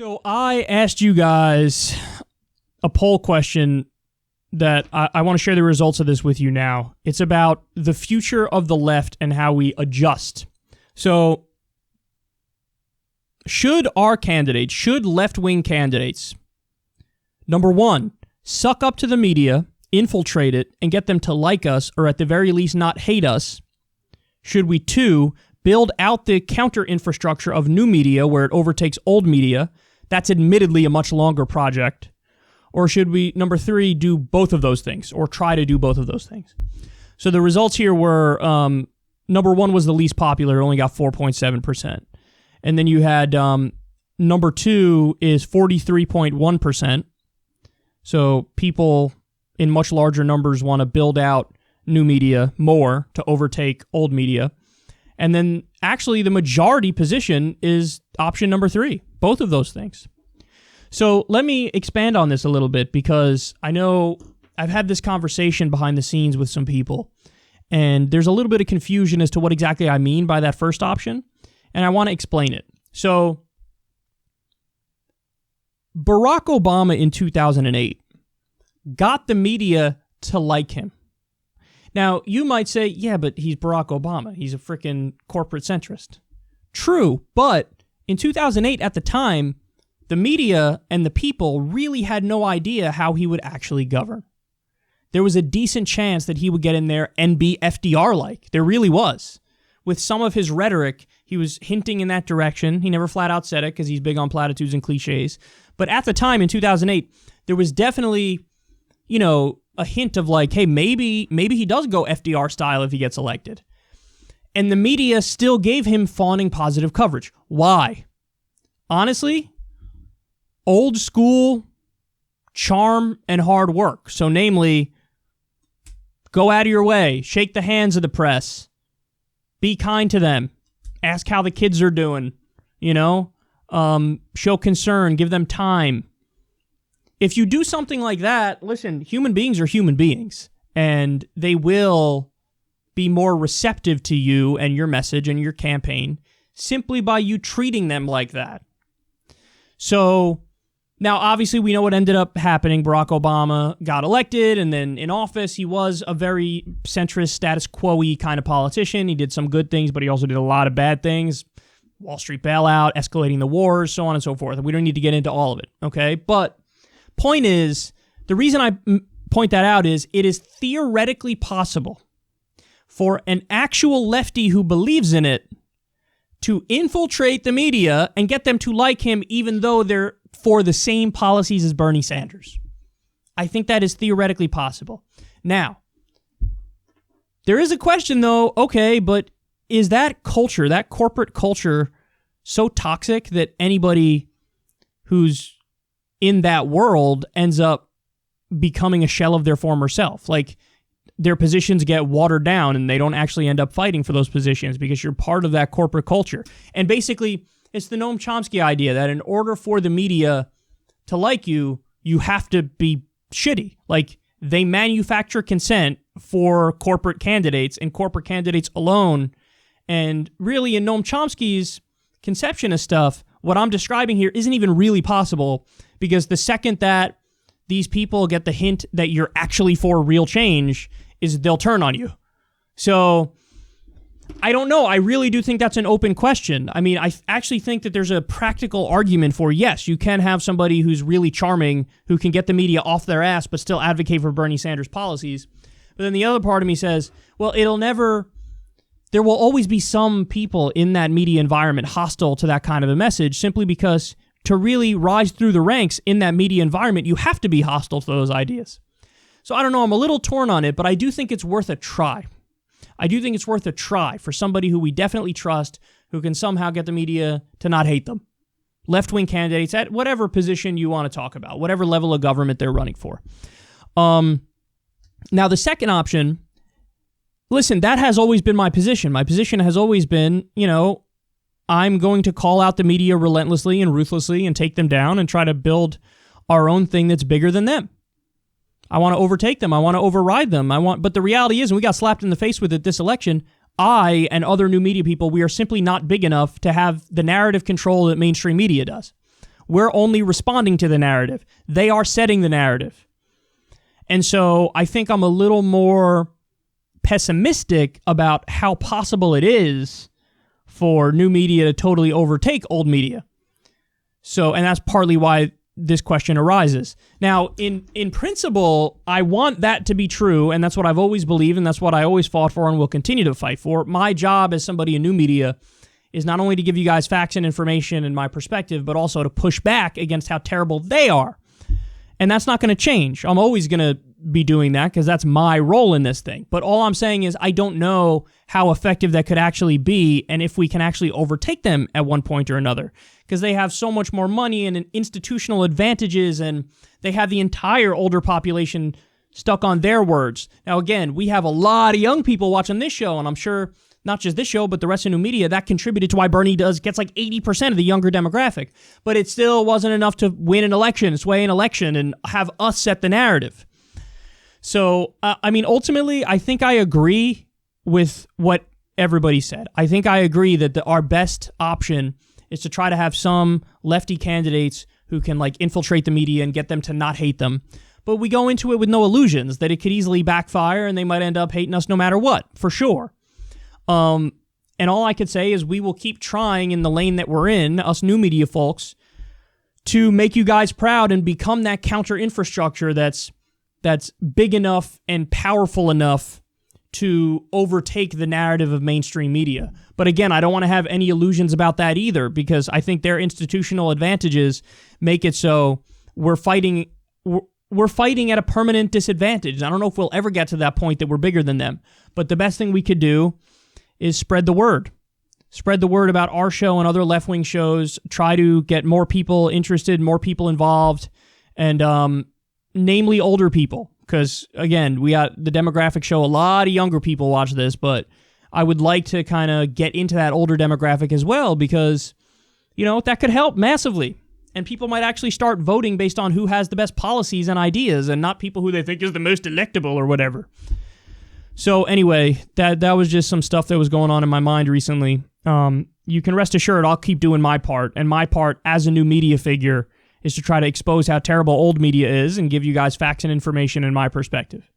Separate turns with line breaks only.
So I asked you guys a poll question that I want to share the results of this with you now. It's about the future of the left and how we adjust. So should left-wing candidates, number one, suck up to the media, infiltrate it, and get them to like us, or at the very least not hate us? Should we, two, build out the counter-infrastructure of new media where it overtakes old media? That's admittedly a much longer project. Or should we, number three, do both of those things, or try to do both of those things? So the results here were, number one was the least popular, only got 4.7%. And then you had number two is 43.1%. So people in much larger numbers want to build out new media more to overtake old media. And then actually the majority position is option number three, both of those things. So let me expand on this a little bit, because I know I've had this conversation behind the scenes with some people, and there's a little bit of confusion as to what exactly I mean by that first option, and I want to explain it. So Barack Obama in 2008 got the media to like him. Now, you might say, yeah, but he's Barack Obama. He's a freaking corporate centrist. True, but in 2008, at the time, the media and the people really had no idea how he would actually govern. There was a decent chance that he would get in there and be FDR-like. There really was. With some of his rhetoric, he was hinting in that direction. He never flat out said it because he's big on platitudes and cliches. But at the time, in 2008, there was definitely, a hint of like, hey, maybe he does go FDR style if he gets elected. And the media still gave him fawning positive coverage. Why? Honestly, old school charm and hard work. So namely, go out of your way, shake the hands of the press, be kind to them, ask how the kids are doing, show concern, give them time. If you do something like that, listen, human beings are human beings, and they will be more receptive to you and your message and your campaign simply by you treating them like that. So now, obviously, we know what ended up happening. Barack Obama got elected, and then in office, he was a very centrist, status quo-y kind of politician. He did some good things, but he also did a lot of bad things. Wall Street bailout, escalating the wars, so on and so forth. We don't need to get into all of it, okay? But point is, the reason I point that out is it is theoretically possible for an actual lefty who believes in it to infiltrate the media and get them to like him even though they're for the same policies as Bernie Sanders. I think that is theoretically possible. Now, there is a question though, okay, but is that culture, that corporate culture, so toxic that anybody who's in that world ends up becoming a shell of their former self? Like, their positions get watered down and they don't actually end up fighting for those positions because you're part of that corporate culture. And basically, it's the Noam Chomsky idea that in order for the media to like you, you have to be shitty. Like, they manufacture consent for corporate candidates and corporate candidates alone. And really, in Noam Chomsky's conception of stuff, what I'm describing here isn't even really possible, because the second that these people get the hint that you're actually for real change is they'll turn on you. So I don't know. I really do think that's an open question. I mean, I actually think that there's a practical argument for, yes, you can have somebody who's really charming who can get the media off their ass but still advocate for Bernie Sanders policies. But then the other part of me says, well, there will always be some people in that media environment hostile to that kind of a message, simply because to really rise through the ranks in that media environment, you have to be hostile to those ideas. So I don't know, I'm a little torn on it, but I do think it's worth a try. I do think it's worth a try for somebody who we definitely trust, who can somehow get the media to not hate them. Left-wing candidates at whatever position you want to talk about, whatever level of government they're running for. Now, the second option, listen, that has always been my position. My position has always been, I'm going to call out the media relentlessly and ruthlessly and take them down and try to build our own thing that's bigger than them. I want to overtake them. I want to override them. But the reality is, and we got slapped in the face with it this election, I and other new media people, we are simply not big enough to have the narrative control that mainstream media does. We're only responding to the narrative. They are setting the narrative. And so I think I'm a little more pessimistic about how possible it is for new media to totally overtake old media. So, and that's partly why this question arises. Now, in principle, I want that to be true, and that's what I've always believed, and that's what I always fought for and will continue to fight for. My job as somebody in new media is not only to give you guys facts and information and my perspective, but also to push back against how terrible they are. And that's not going to change. I'm always going to be doing that because that's my role in this thing. But all I'm saying is I don't know how effective that could actually be and if we can actually overtake them at one point or another, because they have so much more money and institutional advantages, and they have the entire older population stuck on their words. Now, again, we have a lot of young people watching this show, and I'm sure not just this show, but the rest of new media, that contributed to why Bernie gets like 80% of the younger demographic. But it still wasn't enough to win an election, sway an election, and have us set the narrative. So, I mean, ultimately, I think I agree with what everybody said. I think I agree that our best option is to try to have some lefty candidates who can like infiltrate the media and get them to not hate them. But we go into it with no illusions that it could easily backfire and they might end up hating us no matter what, for sure. And all I could say is we will keep trying in the lane that we're in, us new media folks, to make you guys proud and become that counter infrastructure that's big enough and powerful enough to overtake the narrative of mainstream media. But again, I don't want to have any illusions about that either, because I think their institutional advantages make it so we're fighting at a permanent disadvantage. I don't know if we'll ever get to that point that we're bigger than them. But the best thing we could do is spread the word. Spread the word about our show and other left-wing shows. Try to get more people interested, more people involved, and namely older people. Because, again, we got the demographic show. A lot of younger people watch this, but I would like to kind of get into that older demographic as well because, you know, that could help massively. And people might actually start voting based on who has the best policies and ideas and not people who they think is the most electable or whatever. So anyway, that was just some stuff that was going on in my mind recently. You can rest assured I'll keep doing my part, and my part as a new media figure is to try to expose how terrible old media is and give you guys facts and information and my perspective.